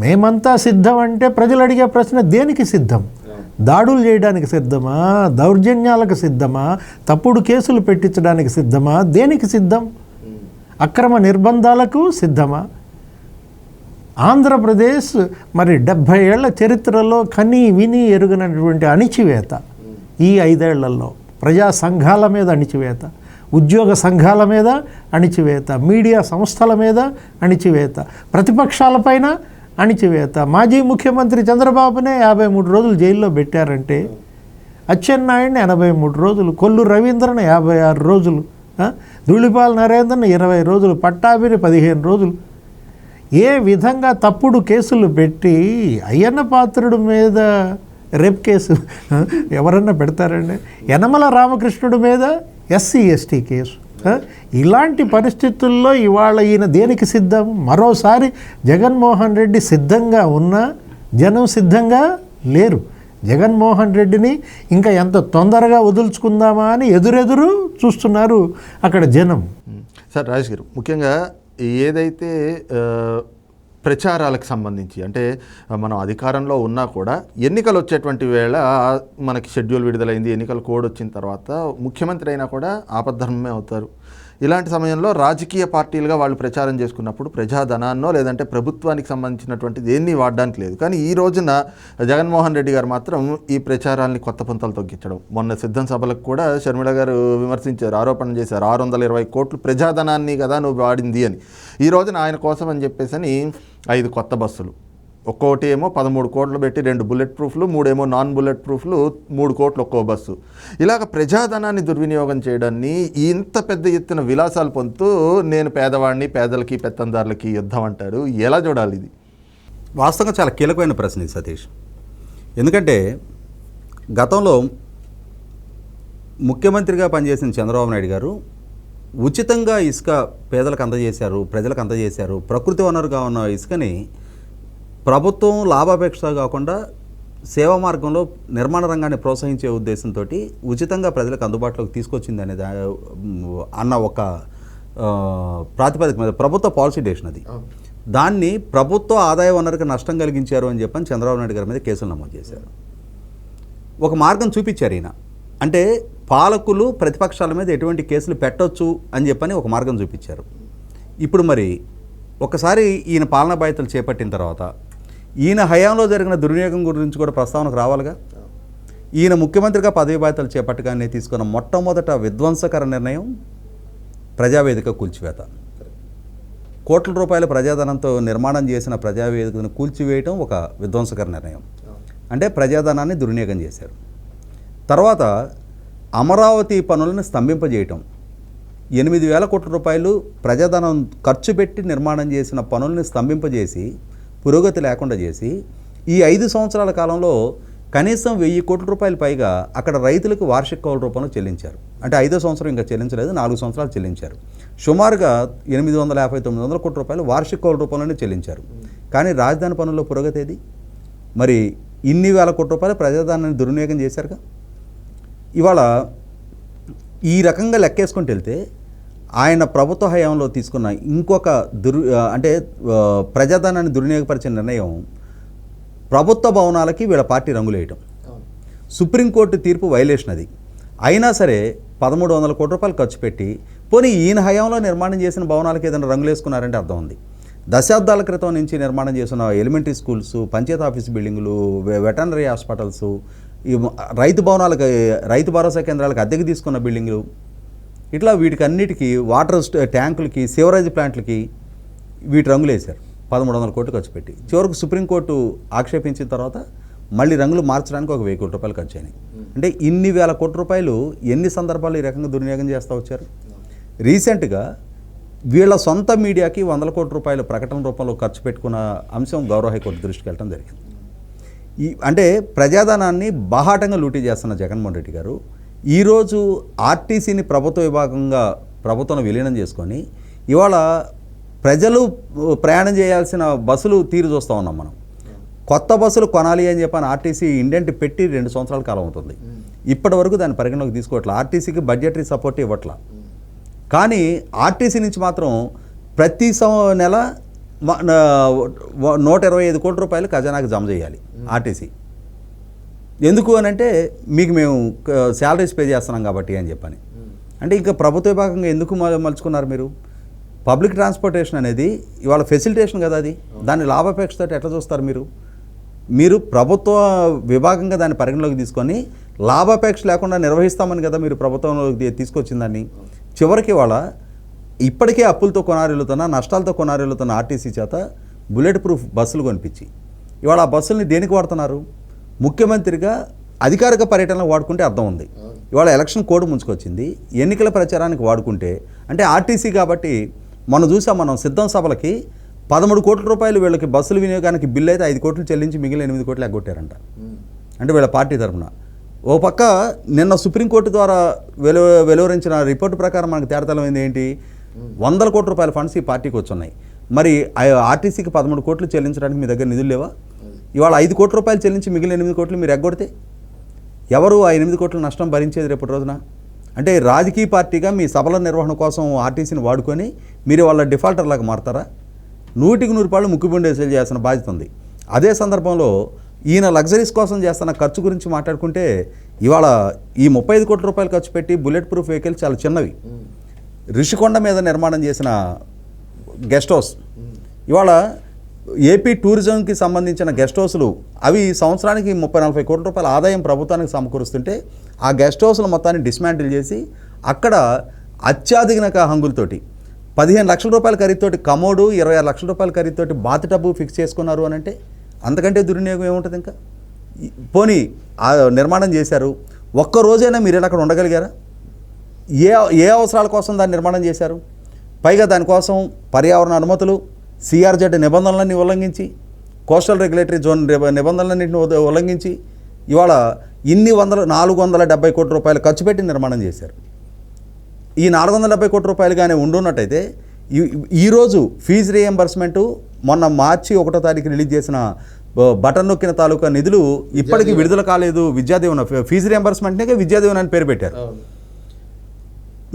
మేమంతా సిద్ధం అంటే ప్రజలు అడిగే ప్రశ్న, దేనికి సిద్ధం? దాడులు చేయడానికి సిద్ధమా? దౌర్జన్యాలకు సిద్ధమా? తప్పుడు కేసులు పెట్టించడానికి సిద్ధమా? దేనికి సిద్ధం? అక్రమ నిర్బంధాలకు సిద్ధమా? ఆంధ్రప్రదేశ్ మరి 70 ఏళ్ల చరిత్రలో కని విని ఎరుగనటువంటి అణిచివేత, ఈ 5 ఏళ్లలో ప్రజా సంఘాల మీద అణిచివేత, ఉద్యోగ సంఘాల మీద అణిచివేత, మీడియా సంస్థల మీద అణిచివేత, ప్రతిపక్షాలపైన అణిచివేత. మాజీ ముఖ్యమంత్రి చంద్రబాబునే 53 రోజులు జైల్లో పెట్టారంటే, అచ్చెన్నాయుడిని 83 రోజులు, కొల్లు రవీంద్రని 56 రోజులు, ధూళిపాల నరేంద్రని 20 రోజులు, పట్టాభిని 15 రోజులు. ఏ విధంగా తప్పుడు కేసులు పెట్టి అయ్యన్న పాత్రుడి మీద రేప్ కేసు ఎవరన్నా పెడతారండి? యనమల రామకృష్ణుడి మీద SC ST కేసు. ఇలాంటి పరిస్థితుల్లో ఇవాళ ఈయన దేనికి సిద్ధం? మరోసారి జగన్మోహన్ రెడ్డి సిద్ధంగా ఉన్నా జనం సిద్ధంగా లేరు. జగన్మోహన్ రెడ్డిని ఇంకా ఎంత తొందరగా వదులుచుకుందామా అని ఎదురెదురు చూస్తున్నారు అక్కడ జనం. సార్ రాజేష్ గారు, ముఖ్యంగా ఏదైతే ప్రచారాలకు సంబంధించి, అంటే మనం అధికారంలో ఉన్నా కూడా ఎన్నికలు వచ్చేటువంటి వేళ మనకి షెడ్యూల్ విడుదలైంది, ఎన్నికల కోడ్ వచ్చిన తర్వాత ముఖ్యమంత్రి అయినా కూడా ఆపద్ధర్మమే అవుతారు. ఇలాంటి సమయంలో రాజకీయ పార్టీలుగా వాళ్ళు ప్రచారం చేసుకున్నప్పుడు ప్రజాధనాన్నో లేదంటే ప్రభుత్వానికి సంబంధించినటువంటి దేన్ని వాడడానికి లేదు. కానీ ఈ రోజున జగన్మోహన్ రెడ్డి గారు మాత్రం ఈ ప్రచారాన్ని కొత్త పంతాలు తగ్గించడం, మొన్న సిద్ధం సభలకు కూడా షర్మిల గారు విమర్శించారు, ఆరోపణ చేశారు, 620 కోట్లు ప్రజాధనాన్ని కదా నువ్వు వాడింది అని. ఈ రోజున ఆయన కోసం అని చెప్పేసి 5 కొత్త బస్సులు, ఒక్కోటి ఏమో 13 కోట్లు పెట్టి 2 బుల్లెట్ ప్రూఫ్లు, 3 ఏమో నాన్ బుల్లెట్ ప్రూఫ్లు, 3 కోట్లు ఒక్కో బస్సు. ఇలాగ ప్రజాధనాన్ని దుర్వినియోగం చేయడాన్ని, ఇంత పెద్ద ఎత్తున విలాసాలు పొందుతూ నేను పేదవాడిని, పేదలకి పెత్తందారులకి యుద్ధం అంటారు. ఎలా చూడాలి ఇది? వాస్తవంగా చాలా కీలకమైన ప్రశ్న ఇది సతీష్. ఎందుకంటే గతంలో ముఖ్యమంత్రిగా పనిచేసిన చంద్రబాబు నాయుడు గారు ఉచితంగా ఇసుక పేదలకు అందజేశారు, ప్రజలకు అందజేశారు. ప్రకృతి వనరుగా ఉన్న ఇసుకని ప్రభుత్వం లాభాపేక్ష కాకుండా సేవా మార్గంలో నిర్మాణ రంగాన్ని ప్రోత్సహించే ఉద్దేశంతో ఉచితంగా ప్రజలకు అందుబాటులోకి తీసుకొచ్చింది అనేది అన్న ఒక ప్రాతిపదిక మీద ప్రభుత్వ పాలసీ డెసిషన్ అది. దాన్ని ప్రభుత్వ ఆదాయ వనరుకు నష్టం కలిగించారు అని చెప్పని చంద్రబాబు నాయుడు గారి మీద కేసులు నమోదు చేశారు. ఒక మార్గం చూపించారు ఈయన, అంటే పాలకులు ప్రతిపక్షాల మీద ఎటువంటి కేసులు పెట్టొచ్చు అని చెప్పని ఒక మార్గం చూపించారు. ఇప్పుడు మరి ఒకసారి ఈయన పాలనా బాధ్యతలు చేపట్టిన తర్వాత ఈయన హయాంలో జరిగిన దుర్వినియోగం గురించి కూడా ప్రస్తావనకు రావాలిగా. ఈయన ముఖ్యమంత్రిగా పదవి బాధ్యతలు చేపట్టగానే తీసుకున్న మొట్టమొదట విధ్వంసకర నిర్ణయం ప్రజావేదిక కూల్చివేత. కోట్ల రూపాయల ప్రజాధనంతో నిర్మాణం చేసిన ప్రజావేదికను కూల్చివేయటం ఒక విధ్వంసకర నిర్ణయం, అంటే ప్రజాధనాన్ని దుర్వినియోగం చేశారు. తర్వాత అమరావతి పనులను స్తంభింపజేయటం, 8,000 కోట్ల రూపాయలు ప్రజాధనం ఖర్చు పెట్టి నిర్మాణం చేసిన పనుల్ని స్తంభింపజేసి పురోగతి లేకుండా చేసి ఈ 5 సంవత్సరాల కాలంలో కనీసం 1,000 కోట్ల రూపాయలు పైగా అక్కడ రైతులకు వార్షిక కౌలు రూపంలో చెల్లించారు. అంటే 5వ సంవత్సరం ఇంకా చెల్లించలేదు, 4 సంవత్సరాలు చెల్లించారు. సుమారుగా 850-900 కోట్ల రూపాయలు వార్షిక కౌలు రూపంలోనే చెల్లించారు. కానీ రాజధాని పనుల్లో పురోగతి ఏది? మరి ఇన్ని వేల కోట్ల రూపాయలు ప్రజాధనాన్ని దుర్వినియోగం చేశారుగా. ఇవాళ ఈ రకంగా లెక్కేసుకుంటూ వెళ్తే ఆయన ప్రభుత్వ హయాంలో తీసుకున్న ఇంకొక అంటే ప్రజాధనాన్ని దుర్వినియోగపరిచిన నిర్ణయం ప్రభుత్వ భవనాలకి వీళ్ళ పార్టీ రంగులేయటం. సుప్రీంకోర్టు తీర్పు వైలేషన్ అది. అయినా సరే 1,300 కోట్ల రూపాయలు ఖర్చు పెట్టి పోనీ ఈయన హయాంలో నిర్మాణం చేసిన భవనాలకు ఏదైనా రంగులు వేసుకున్నారంటే అర్థం ఉంది. దశాబ్దాల క్రితం నుంచి నిర్మాణం చేసిన ఎలిమెంటరీ స్కూల్స్, పంచాయత్ ఆఫీస్ బిల్డింగులు, వెటర్నరీ హాస్పిటల్స్, ఈ రైతు భవనాలకు, రైతు భరోసా కేంద్రాలకు అద్దెకి తీసుకున్న బిల్డింగులు, ఇట్లా వీటికి అన్నిటికీ వాటర్ ట్యాంకులకి, సివరేజ్ ప్లాంట్లకి వీటి రంగులు వేశారు 1,300 కోట్లు ఖర్చు పెట్టి. చివరికి సుప్రీంకోర్టు ఆక్షేపించిన తర్వాత మళ్ళీ రంగులు మార్చడానికి ఒక 1,000 కోట్ల రూపాయలు ఖర్చు అయినాయి. అంటే ఇన్ని వేల కోట్ల రూపాయలు ఎన్ని సందర్భాల్లో ఈ రకంగా దుర్వినియోగం చేస్తూ వచ్చారు. రీసెంట్గా వీళ్ళ సొంత మీడియాకి 100 కోట్ల రూపాయలు ప్రకటన రూపంలో ఖర్చు పెట్టుకున్న అంశం గౌరవ హైకోర్టు దృష్టికి వెళ్ళడం జరిగింది. అంటే ప్రజాధనాన్ని బాహాటంగా లూటీ చేస్తున్న జగన్మోహన్ రెడ్డి గారు ఈరోజు ఆర్టీసీని ప్రభుత్వ విభాగంగా ప్రభుత్వం విలీనం చేసుకొని ఇవాళ ప్రజలు ప్రయాణం చేయాల్సిన బస్సులు తీరు చూస్తూ ఉన్నాం మనం. కొత్త బస్సులు కొనాలి అని చెప్పని ఆర్టీసీ ఇండెంట్ పెట్టి 2 సంవత్సరాల కాలం అవుతుంది. ఇప్పటి వరకు దాన్ని పరిగణలోకి తీసుకోవట్లే. ఆర్టీసీకి బడ్జెటరీ సపోర్ట్ ఇవ్వట్లా. కానీ ఆర్టీసీ నుంచి మాత్రం ప్రతి నెల 125 కోట్ల రూపాయలు ఖజానాకి జమ చేయాలి ఆర్టీసీ. ఎందుకు అని అంటే మీకు మేము శాలరీస్ పే చేస్తున్నాం కాబట్టి అని చెప్పని. అంటే ఇంకా ప్రభుత్వ విభాగంగా ఎందుకు మలుచుకున్నారు మీరు? పబ్లిక్ ట్రాన్స్పోర్టేషన్ అనేది ఇవాళ ఫెసిలిటేషన్ కదా, అది దాన్ని లాభాపేక్షతో ఎట్లా చూస్తారు మీరు ప్రభుత్వ విభాగంగా దాన్ని పరిగణలోకి తీసుకొని లాభాపేక్ష లేకుండా నిర్వహిస్తామని కదా మీరు ప్రభుత్వంలోకి తీసుకొచ్చిందాన్ని. చివరికి ఇవాళ ఇప్పటికే అప్పులతో కొనారెళ్తున్న, నష్టాలతో కొనారెళ్తున్న ఆర్టీసీ చేత బుల్లెట్ ప్రూఫ్ బస్సులు కొనిపించి ఇవాళ ఆ బస్సుల్ని దేనికి వాడుతున్నారు? ముఖ్యమంత్రిగా అధికారిక పర్యటనలో వాడుకుంటే అర్థం ఉంది. ఇవాళ ఎలక్షన్ కోడ్ ముంచుకొచ్చింది, ఎన్నికల ప్రచారానికి వాడుకుంటే అంటే ఆర్టీసీ కాబట్టి మనం సిద్ధం సభలకి 13 కోట్ల రూపాయలు వీళ్ళకి బస్సుల వినియోగానికి బిల్లు అయితే 5 కోట్లు చెల్లించి మిగిలిన 8 కోట్లు ఎగ్గొట్టారంట. అంటే వీళ్ళ పార్టీ తరఫున. ఓ పక్క నిన్న సుప్రీంకోర్టు ద్వారా వెలువరించిన రిపోర్టు ప్రకారం మనకు తేడతలమైంది ఏంటి? 100 కోట్ల రూపాయల ఫండ్స్ ఈ పార్టీకి వచ్చున్నాయి. మరి ఆర్టీసీకి 13 కోట్లు చెల్లించడానికి మీ దగ్గర నిధులు లేవా? ఇవాళ 5 కోట్ల రూపాయలు చెల్లించి మిగిలిన 8 కోట్లు మీరు ఎగ్గొడితే ఎవరు ఆ 8 కోట్ల నష్టం భరించేది రేపటి రోజున? అంటే రాజకీయ పార్టీగా మీ సభల నిర్వహణ కోసం ఆర్టీసీని వాడుకొని మీరు వాళ్ళ డిఫాల్టర్లాగా మారతారా? 100% ముక్కుబిండి వసూలు చేయాల్సిన బాధ్యత ఉంది. అదే సందర్భంలో ఈయన లగ్జరీస్ కోసం చేస్తున్న ఖర్చు గురించి మాట్లాడుకుంటే ఇవాళ ఈ 35 కోట్ల రూపాయలు ఖర్చు పెట్టి బుల్లెట్ ప్రూఫ్ వెహికల్స్ చాలా చిన్నవి. రిషికొండ మీద నిర్మాణం చేసిన గెస్ట్ హౌస్, ఇవాళ ఏపీ టూరిజంకి సంబంధించిన గెస్ట్ హౌస్లు అవి సంవత్సరానికి 30-40 కోట్ల రూపాయల ఆదాయం ప్రభుత్వానికి సమకూరుస్తుంటే ఆ గెస్ట్ హౌస్ల మొత్తాన్ని డిస్మాంటిల్ చేసి అక్కడ అత్యాధునిక హంగులతోటి 15 లక్షల రూపాయల ఖరీదుతోటి కమోడు, 26 లక్షల రూపాయల ఖరీదుతోటి బాత్ టబ్బు ఫిక్స్ చేసుకున్నారు అని అంటే అంతకంటే దుర్వినియోగం ఏముంటుంది? ఇంకా పోనీ ఆ నిర్మాణం చేశారు, ఒక్క రోజైనా మీరు అక్కడ ఉండగలిగారా? ఏ అవసరాల కోసం దాన్ని నిర్మాణం చేశారు? పైగా దానికోసం పర్యావరణ అనుమతులు, సిఆర్జెడ్ నిబంధనలన్నీ ఉల్లంఘించి, కోస్టల్ రెగ్యులేటరీ జోన్ నిబంధనలన్నింటిని ఉల్లంఘించి ఇవాళ 470 కోట్ల రూపాయలు ఖర్చు పెట్టి నిర్మాణం చేశారు. ఈ 470 కోట్ల రూపాయలుగానే ఉండున్నట్టయితే ఈరోజు ఫీజు రీఎంబర్స్మెంటు మొన్న మార్చి 1వ తారీఖు రిలీజ్ చేసిన బటన్ నొక్కిన తాలూకా నిధులు ఇప్పటికీ విడుదల కాలేదు. విద్యాదీవెన ఫీజు రీఎంబర్స్మెంట్నే విద్యాదీవెన అని పేరు పెట్టారు.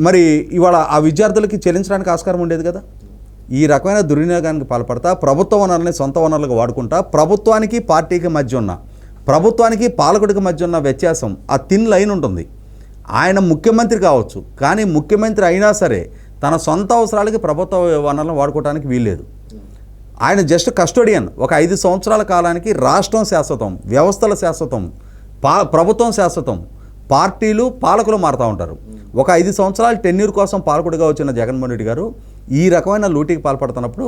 మరి ఇవాళ ఆ విద్యార్థులకి చెల్లించడానికి ఆస్కారం ఉండేది కదా. ఈ రకమైన దుర్వినియోగానికి పాల్పడతా ప్రభుత్వ వనరులని సొంత వనరులుగా వాడుకుంటా ప్రభుత్వానికి పార్టీకి మధ్య ఉన్న, ప్రభుత్వానికి పాలకుడికి మధ్య ఉన్న వ్యత్యాసం ఆ థిన్ లైన్ ఉంటుంది. ఆయన ముఖ్యమంత్రి కావచ్చు, కానీ ముఖ్యమంత్రి అయినా సరే తన సొంత అవసరాలకి ప్రభుత్వ వనరులను వాడుకోవడానికి వీల్లేదు. ఆయన జస్ట్ కస్టోడియన్. ఒక 5 సంవత్సరాల కాలానికి రాష్ట్రం శాశ్వతం, వ్యవస్థల శాశ్వతం, ప్రభుత్వం శాశ్వతం, పార్టీలు పాలకులు మారుతూ ఉంటారు. ఒక 5 సంవత్సరాల టెన్యూర్ కోసం పాలకుడిగా వచ్చిన జగన్మోహన్ రెడ్డి గారు ఈ రకమైన లూటీకి పాల్పడుతున్నప్పుడు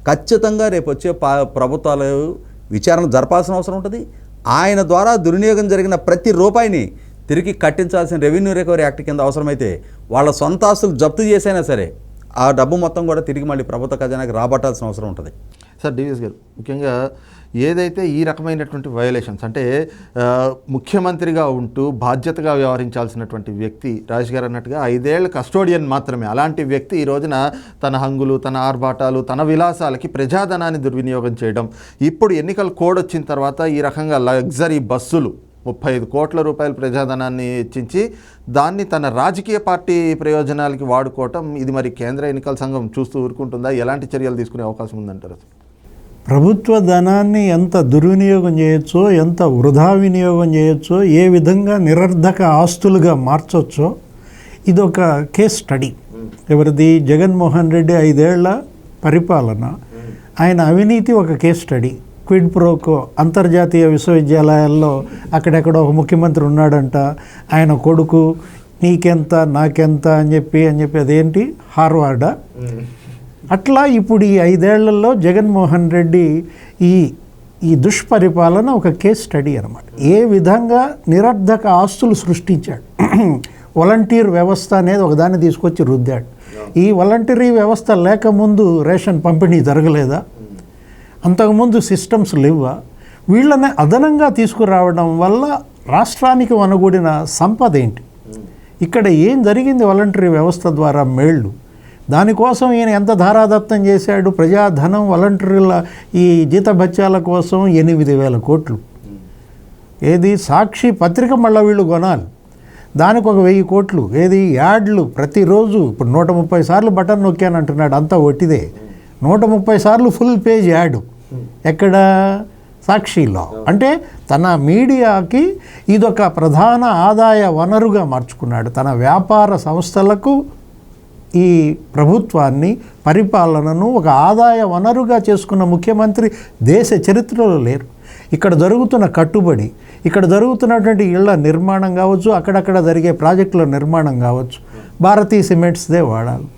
ఖచ్చితంగా రేపు వచ్చే ప్రభుత్వాలు విచారణ జరపాల్సిన అవసరం ఉంటుంది. ఆయన ద్వారా దుర్వినియోగం జరిగిన ప్రతి రూపాయిని తిరిగి కట్టించాల్సిన రెవెన్యూ రికవరీ యాక్ట్ కింద అవసరమైతే వాళ్ళ సొంత ఆస్తులు జప్తు చేసైనా సరే ఆ డబ్బు మొత్తం కూడా తిరిగి మళ్ళీ ప్రభుత్వ ఖజానాకి రాబట్టాల్సిన అవసరం ఉంటుంది. సార్ డివిఎస్ గారు, ముఖ్యంగా ఏదైతే ఈ రకమైనటువంటి వయలేషన్స్ అంటే ముఖ్యమంత్రిగా ఉంటూ బాధ్యతగా వ్యవహరించాల్సినటువంటి వ్యక్తి రాజేష్ గారు అన్నట్టుగా 5 ఏళ్ల కస్టోడియన్ మాత్రమే, అలాంటి వ్యక్తి ఈ రోజున తన హంగులు, తన ఆర్భాటాలు, తన విలాసాలకి ప్రజాధనాన్ని దుర్వినియోగం చేయడం, ఇప్పుడు ఎన్నికల కోడ్ వచ్చిన తర్వాత ఈ రకంగా లగ్జరీ బస్సులు 35 కోట్ల రూపాయల ప్రజాధనాన్ని హెచ్చించి దాన్ని తన రాజకీయ పార్టీ ప్రయోజనాలకి వాడుకోవటం, ఇది మరి కేంద్ర ఎన్నికల సంఘం చూస్తూ ఊరుకుంటుందా? ఎలాంటి చర్యలు తీసుకునే అవకాశం ఉందంటారు? ప్రభుత్వ ధనాన్ని ఎంత దుర్వినియోగం చేయొచ్చో, ఎంత వృధా వినియోగం చేయొచ్చో, ఏ విధంగా నిరర్ధక ఆస్తులుగా మార్చొచ్చో ఇదొక కేస్ స్టడీ. ఎవరిది? జగన్మోహన్ రెడ్డి 5 ఏళ్ల పరిపాలన, ఆయన అవినీతి ఒక కేస్ స్టడీ. క్విడ్ ప్రోకో, అంతర్జాతీయ విశ్వవిద్యాలయాల్లో అక్కడెక్కడ ఒక ముఖ్యమంత్రి ఉన్నాడంట, ఆయన కొడుకు నీకెంత నాకెంత అని చెప్పి అదేంటి హార్వర్డా? అట్లా ఇప్పుడు ఈ 5 ఏళ్లలో జగన్మోహన్ రెడ్డి ఈ దుష్పరిపాలన ఒక కేస్ స్టడీ అన్నమాట. ఏ విధంగా నిరర్ధక ఆస్తులు సృష్టించాడు. వాలంటీర్ వ్యవస్థ అనేది ఒకదాన్ని తీసుకొచ్చి రుద్దాడు. ఈ వాలంటరీ వ్యవస్థ లేకముందు రేషన్ పంపిణీ జరగలేదా? అంతకుముందు సిస్టమ్స్ లేవా? వీళ్ళని అదనంగా తీసుకురావడం వల్ల రాష్ట్రానికి వనగూడిన సంపద ఏంటి? ఇక్కడ ఏం జరిగింది వాలంటరీ వ్యవస్థ ద్వారా మేళ్ళు? దానికోసం ఈయన ఎంత ధారాదత్తం చేశాడు? ప్రజాధనం వాలంటీర్ల ఈ జీతభత్యాల కోసం 8,000 కోట్లు. ఏది? సాక్షి పత్రిక మళ్ళీ వీళ్ళు కొనాలి, దానికి ఒక 1000 కోట్లు. ఏది? యాడ్లు ప్రతిరోజు. ఇప్పుడు 130 సార్లు బటన్ నొక్కానంటున్నాడు, అంతా ఒట్టిదే. 130 సార్లు ఫుల్ పేజ్ యాడ్. ఎక్కడ? సాక్షిలో. అంటే తన మీడియాకి ఇదొక ప్రధాన ఆదాయ వనరుగా మార్చుకున్నాడు. తన వ్యాపార సంస్థలకు ఈ ప్రభుత్వాన్ని పరిపాలనను ఒక ఆదాయ వనరుగా చేసుకున్న ముఖ్యమంత్రి దేశ చరిత్రలో లేరు. ఇక్కడ జరుగుతున్న కట్టుబడి, ఇక్కడ జరుగుతున్నటువంటి ఇళ్ల నిర్మాణం కావచ్చు, అక్కడక్కడ జరిగే ప్రాజెక్టుల నిర్మాణం కావచ్చు, భారతీయ సిమెంట్స్దే వాడాలి.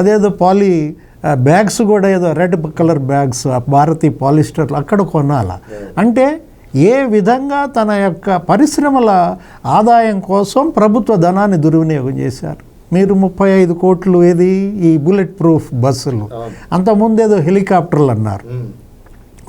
అదేదో బ్యాగ్స్ కూడా ఏదో రెడ్ కలర్ బ్యాగ్స్ భారతీయ పాలిస్టర్లు అక్కడ కొనాలా అంటే ఏ విధంగా తన యొక్క పరిశ్రమల ఆదాయం కోసం ప్రభుత్వ ధనాన్ని దుర్వినియోగం చేశారు. మీరు 35 కోట్లు ఏది ఈ బుల్లెట్ ప్రూఫ్ బస్సులు, అంతకుముందు ఏదో హెలికాప్టర్లు అన్నారు,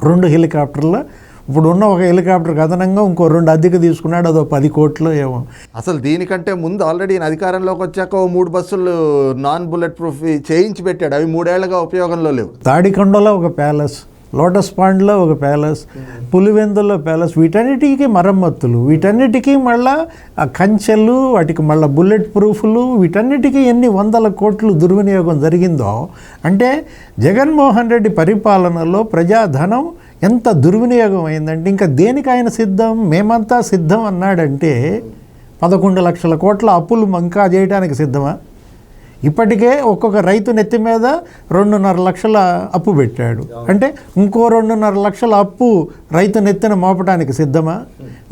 2 హెలికాప్టర్లు, ఇప్పుడు ఉన్న ఒక హెలికాప్టర్కి అదనంగా ఇంకో 2 అద్దెకు తీసుకున్నాడు, అదో 10 కోట్లు ఏమో. అసలు దీనికంటే ముందు ఆల్రెడీ అధికారంలోకి వచ్చాక 3 బస్సులు నాన్ బుల్లెట్ ప్రూఫ్ చేయించి పెట్టాడు. అవి 3 ఏళ్లుగా ఉపయోగంలో లేవు. తాడికొండలో ఒక ప్యాలెస్, లోటస్ పాండ్లో ఒక ప్యాలెస్, పులివెందుల్లో ప్యాలెస్, వీటన్నిటికీ మరమ్మతులు, వీటన్నిటికీ మళ్ళా ఆ కంచెలు, వాటికి మళ్ళీ బుల్లెట్ ప్రూఫ్లు, వీటన్నిటికీ ఎన్ని వందల కోట్లు దుర్వినియోగం జరిగిందో అంటే జగన్మోహన్ రెడ్డి పరిపాలనలో ప్రజాధనం ఎంత దుర్వినియోగం అయిందంటే ఇంకా దేనికి ఆయన సిద్ధం, మేమంతా సిద్ధం అన్నాడంటే 11 లక్షల కోట్ల అప్పులు ఇంకా చేయడానికి సిద్ధమా? ఇప్పటికే ఒక్కొక్క రైతు నెత్తి మీద 2.5 లక్షల అప్పు పెట్టాడు అంటే ఇంకో 2.5 లక్షల అప్పు రైతు నెత్తిన మోపడానికి సిద్ధమా?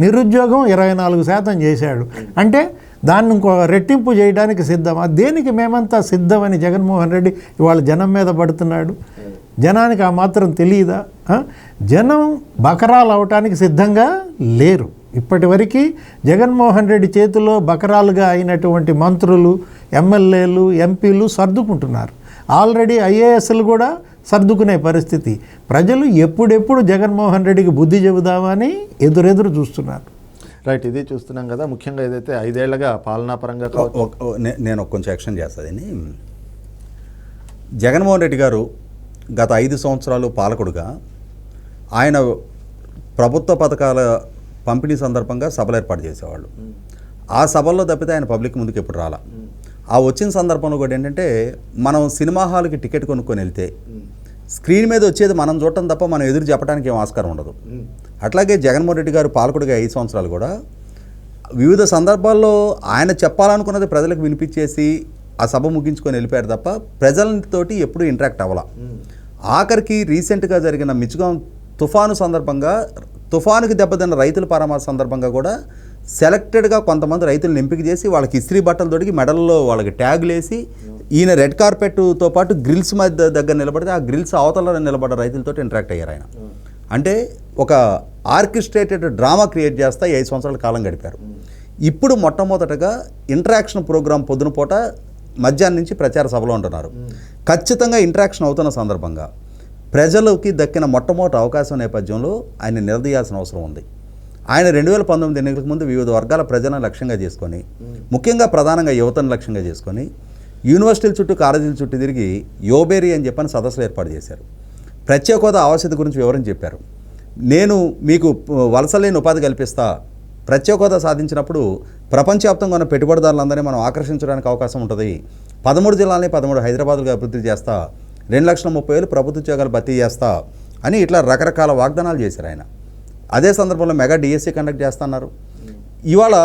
నిరుద్యోగం 24% చేశాడు అంటే దాన్ని ఇంకో రెట్టింపు చేయడానికి సిద్ధమా? దేనికి మేమంతా సిద్ధమని జగన్మోహన్ రెడ్డి ఇవాళ జనం మీద పడుతున్నాడు. జనానికి ఆ మాత్రం తెలియదా? జనం బకరాలు అవటానికి సిద్ధంగా లేరు. ఇప్పటి వరకు జగన్మోహన్ రెడ్డి చేతిలో బకరాలుగా అయినటువంటి మంత్రులు, ఎమ్మెల్యేలు, ఎంపీలు సర్దుకుంటున్నారు. ఆల్రెడీ ఐఏఎస్లు కూడా సర్దుకునే పరిస్థితి. ప్రజలు ఎప్పుడెప్పుడు జగన్మోహన్ రెడ్డికి బుద్ధి చెబుదామని ఎదురెదురు చూస్తున్నారు. రైట్, ఇది చూస్తున్నాం కదా. ముఖ్యంగా ఏదైతే 5 ఏళ్లుగా పాలనాపరంగా నేను కొంచెం యాక్షన్ చేస్తాను. జగన్మోహన్ రెడ్డి గారు గత 5 సంవత్సరాలు పాలకుడుగా ఆయన ప్రభుత్వ పథకాల పంపిణీ సందర్భంగా సభలు ఏర్పాటు చేసేవాళ్ళు. ఆ సభల్లో తప్పితే ఆయన పబ్లిక్ ముందుకు ఎప్పుడు రాలా. ఆ వచ్చిన సందర్భంలో కూడా ఏంటంటే మనం సినిమా హాల్కి టికెట్ కొనుక్కొని వెళ్తే స్క్రీన్ మీద వచ్చేది మనం చూడటం తప్ప మనం ఎదురు చెప్పడానికి ఏం ఆస్కారం ఉండదు. అట్లాగే జగన్మోహన్ రెడ్డి గారు పాలకుడిగా 5 సంవత్సరాలు కూడా వివిధ సందర్భాల్లో ఆయన చెప్పాలనుకున్నది ప్రజలకు వినిపించేసి ఆ సభ ముగించుకొని వెళ్ళిపోయారు తప్ప ప్రజలతోటి ఎప్పుడూ ఇంటరాక్ట్ అవ్వాల. ఆఖరికి రీసెంట్గా జరిగిన మిచిగాం తుఫాను సందర్భంగా, తుఫానుకి దెబ్బతిన్న రైతుల పరామర్శ సందర్భంగా కూడా సెలెక్టెడ్గా కొంతమంది రైతులను ఎంపిక చేసి వాళ్ళకి ఇస్త్రీ బట్టలు తొడిగి మెడల్లో వాళ్ళకి ట్యాగులు వేసి ఈయన రెడ్ కార్పెట్తో పాటు గ్రిల్స్ మధ్య దగ్గర నిలబడితే ఆ గ్రిల్స్ అవతల నిలబడ్డ రైతులతో ఇంటరాక్ట్ అయ్యారు ఆయన. అంటే ఒక ఆర్కెస్ట్రేటెడ్ డ్రామా క్రియేట్ చేస్తా 5 సంవత్సరాల కాలం గడిపారు. ఇప్పుడు మొట్టమొదటగా ఇంటరాక్షన్ ప్రోగ్రాం పొద్దున పూట మధ్యాహ్నం నుంచి ప్రచార సభలో ఉంటున్నారు. ఖచ్చితంగా ఇంటరాక్షన్ అవుతున్న సందర్భంగా ప్రజలకి దక్కిన మొట్టమొదటి అవకాశం నేపథ్యంలో ఆయన నిలదీయాల్సిన అవసరం ఉంది. ఆయన 2019 ఎన్నికలకు ముందు వివిధ వర్గాల ప్రజలను లక్ష్యంగా చేసుకొని, ముఖ్యంగా ప్రధానంగా యువతను లక్ష్యంగా చేసుకొని యూనివర్సిటీల చుట్టూ, కాలేజీల చుట్టూ తిరిగి యోబేరి అని చెప్పని సదస్సులు ఏర్పాటు చేశారు. ప్రత్యేక హోదా ఆవశ్యకత గురించి వివరించి చెప్పారు. నేను మీకు వలసలేని ఉపాధి కల్పిస్తా, ప్రత్యేక హోదా సాధించినప్పుడు ప్రపంచవ్యాప్తంగా ఉన్న పెట్టుబడిదారులందరినీ మనం ఆకర్షించడానికి అవకాశం ఉంటుంది, 13 జిల్లాలని 13 హైదరాబాద్లుగా అభివృద్ధి చేస్తా, 2,30,000 ప్రభుత్వ ఉద్యోగాలు భర్తీ చేస్తా అని ఇట్లా రకరకాల వాగ్దానాలు చేశారు ఆయన. అదే సందర్భంలో మెగా డిఎస్సి కండక్ట్ చేస్తున్నారు. ఇవాళ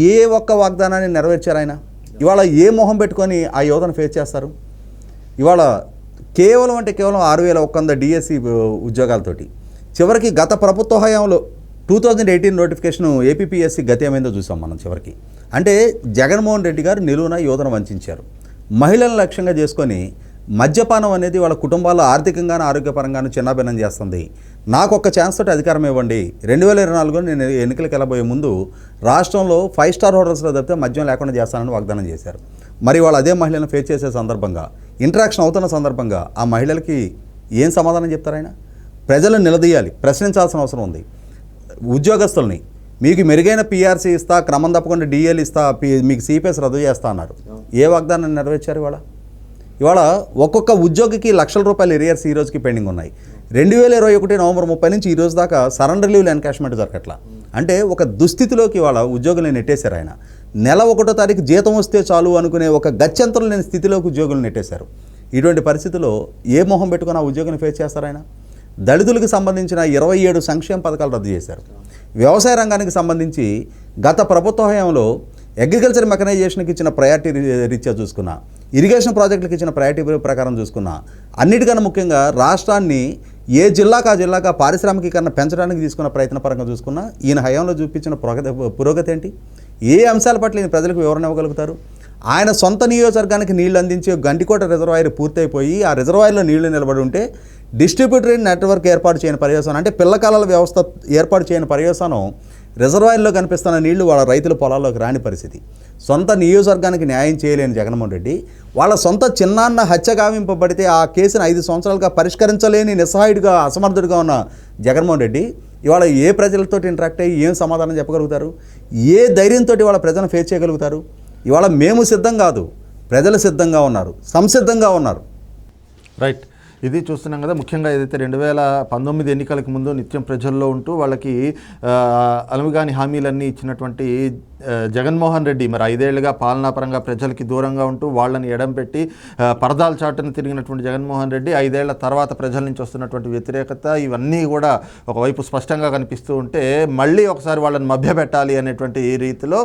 ఏ ఒక్క వాగ్దానాన్ని నెరవేర్చారు ఆయన? ఇవాళ ఏ మొహం పెట్టుకొని ఆ యువతను ఫేస్ చేస్తారు? ఇవాళ కేవలం 6,100 డిఎస్సి ఉద్యోగాలతోటి చివరికి గత ప్రభుత్వ హయాంలో 2018 నోటిఫికేషన్ ఏపీపీఎస్సీ గతి ఏమైందో చూసాం మనం చివరికి. అంటే జగన్మోహన్ రెడ్డి గారు నిలువున యువతను వంచారు. మహిళలను లక్ష్యంగా చేసుకొని మద్యపానం అనేది వాళ్ళ కుటుంబాల్లో ఆర్థికంగాను ఆరోగ్యపరంగాను చిన్నాభిన్నం చేస్తుంది. నాకు ఒక్క ఛాన్స్ తోటి అధికారం ఇవ్వండి, 2024లో నేను ఎన్నికలకు వెళ్ళబోయే ముందు రాష్ట్రంలో 5 స్టార్ హోటల్స్లో తప్పితే మద్యం లేకుండా చేస్తానని వాగ్దానం చేశారు. మరి వాళ్ళు అదే మహిళలను ఫేస్ చేసే సందర్భంగా, ఇంటరాక్షన్ అవుతున్న సందర్భంగా ఆ మహిళలకి ఏం సమాధానం చెప్తారు ఆయన? ప్రజలను నిలదీయాలి, ప్రశ్నించాల్సిన అవసరం ఉంది. ఉద్యోగస్తుల్ని మీకు మెరుగైన పీఆర్సీ ఇస్తా, క్రమం తప్పకుండా డిఎల్ ఇస్తా, మీకు సిపిఎస్ రద్దు చేస్తా అన్నారు. ఏ వాగ్దానాన్ని నెరవేర్చారు? ఇవాళ ఒక్కొక్క ఉద్యోగికి లక్షల రూపాయలు ఎరియర్స్ ఈ రోజుకి పెండింగ్ ఉన్నాయి. 2021 నవంబర్ 30 నుంచి ఈ రోజు దాకా సరెండర్ లీవ్లు ఎన్కాష్మెంట్ జరగట్లా. అంటే ఒక దుస్థితిలోకి ఇవాళ ఉద్యోగులను నెట్టేశారు ఆయన. నెల 1వ తారీఖు జీతం వస్తే చాలు అనుకునే ఒక గత్యంతరం లేని స్థితిలోకి ఉద్యోగులు నెట్టేశారు. ఇటువంటి పరిస్థితుల్లో ఏ మొహం పెట్టుకుని ఆ ఉద్యోగిని ఫేస్ చేస్తారు ఆయన? దళితులకు సంబంధించిన 27 సంక్షేమ పథకాలు రద్దు చేశారు. వ్యవసాయ రంగానికి సంబంధించి గత ప్రభుత్వ హయాంలో అగ్రికల్చర్ మెకనైజేషన్కి ఇచ్చిన ప్రయారిటీ రీత్యా చూసుకున్నా, ఇరిగేషన్ ప్రాజెక్టులకు ఇచ్చిన ప్రయారిటీ ప్రకారం చూసుకున్నా, అన్నిటికన్నా ముఖ్యంగా రాష్ట్రాన్ని ఏ జిల్లాకు ఆ జిల్లాగా పారిశ్రామికీకరణ పెంచడానికి తీసుకున్న ప్రయత్న పరంగా చూసుకున్నా ఈయన హయాంలో చూపించిన పురోగతి ఏంటి? ఏ అంశాల పట్ల ఈయన ప్రజలకు వివరణ ఇవ్వగలుగుతారు? ఆయన సొంత నియోజకవర్గానికి నీళ్లు అందించే గంటికోట రిజర్వాయర్ పూర్తయిపోయి ఆ రిజర్వాయర్లో నీళ్లు నిలబడి ఉంటే డిస్ట్రిబ్యూటరీ నెట్వర్క్ ఏర్పాటు చేయని పర్యవసానం, అంటే పిల్లకాలాల వ్యవస్థ ఏర్పాటు చేయని పర్యవసానం రిజర్వాయర్లో కనిపిస్తున్న నీళ్లు వాళ్ళ రైతుల పొలాల్లోకి రాని పరిస్థితి. సొంత నియోజకవర్గానికి న్యాయం చేయలేని జగన్మోహన్ రెడ్డి వాళ్ళ సొంత చిన్నాన్న హత్య గావింపబడితే ఆ కేసును 5 సంవత్సరాలుగా పరిష్కరించలేని నిస్సహాయుడిగా అసమర్థుడిగా ఉన్న జగన్మోహన్ రెడ్డి ఇవాళ ఏ ప్రజలతో ఇంటరాక్ట్ అయ్యి ఏం సమాధానం చెప్పగలుగుతారు? ఏ ధైర్యంతో వాళ్ళ ప్రజలను ఫేస్ చేయగలుగుతారు? ఇవాళ మేము సిద్ధం కాదు, ప్రజలు సిద్ధంగా ఉన్నారు, సంసిద్ధంగా ఉన్నారు. రైట్, ఇది చూస్తున్నాం కదా. ముఖ్యంగా ఏదైతే 2019 ఎన్నికలకు ముందు నిత్యం ప్రజల్లో ఉంటూ వాళ్ళకి అలుముగాని హామీలన్నీ ఇచ్చినటువంటి జగన్మోహన్ రెడ్డి మరి 5 ఏళ్లుగా పాలనాపరంగా ప్రజలకి దూరంగా ఉంటూ వాళ్ళని ఎడం పెట్టి పరదాల చాటును తిరిగినటువంటి జగన్మోహన్ రెడ్డి 5 ఏళ్ల తర్వాత ప్రజల నుంచి వస్తున్నటువంటి వ్యతిరేకత ఇవన్నీ కూడా ఒకవైపు స్పష్టంగా కనిపిస్తూ ఉంటే మళ్ళీ ఒకసారి వాళ్ళని మభ్యపెట్టాలి అనేటువంటి రీతిలో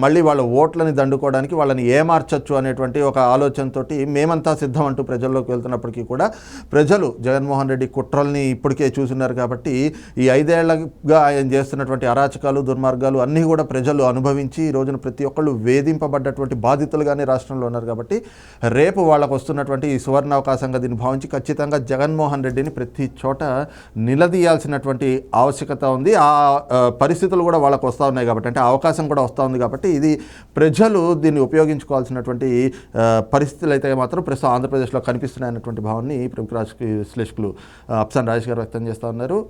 మళ్ళీ వాళ్ళ ఓట్లని దండుకోవడానికి వాళ్ళని ఏమార్చచ్చు అనేటువంటి ఒక ఆలోచనతోటి మేమంతా సిద్ధం అంటూ ప్రజల్లోకి వెళ్తున్నప్పటికీ కూడా ప్రజలు జగన్మోహన్ రెడ్డి కుట్రల్ని ఇప్పటికే చూస్తున్నారు. కాబట్టి ఈ 5 ఏళ్లుగా ఆయన చేస్తున్నటువంటి అరాచకాలు దుర్మార్గాలు అన్నీ కూడా ప్రజలు అనుభవించి ఈ రోజున ప్రతి ఒక్కళ్ళు వేధింపబడ్డటువంటి బాధితులుగానే రాష్ట్రంలో ఉన్నారు. కాబట్టి రేపు వాళ్ళకు వస్తున్నటువంటి ఈ సువర్ణావకాశంగా దీన్ని భావించి ఖచ్చితంగా జగన్మోహన్ రెడ్డిని ప్రతి చోట నిలదీయాల్సినటువంటి ఆవశ్యకత ఉంది. ఆ పరిస్థితులు కూడా వాళ్ళకు వస్తూ ఉన్నాయి కాబట్టి, అంటే అవకాశం కూడా వస్తూ ఉంది కాబట్టి ఇది ప్రజలు దీన్ని ఉపయోగించుకోవాల్సినటువంటి పరిస్థితులు అయితే మాత్రం ప్రస్తుతం ఆంధ్రప్రదేశ్లో కనిపిస్తున్నాయన్నటువంటి భావాన్ని ప్రముఖ రాజకీయ విశ్లేషకులు అప్సాన్ రాజేష్ గారు వ్యక్తం చేస్తూ ఉన్నారు.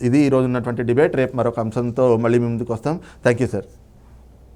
ఇది ఈరోజు ఉన్నటువంటి డిబేట్. రేపు మరొక అంశంతో మళ్ళీ మీ ముందుకు వస్తాం. Thank you sir.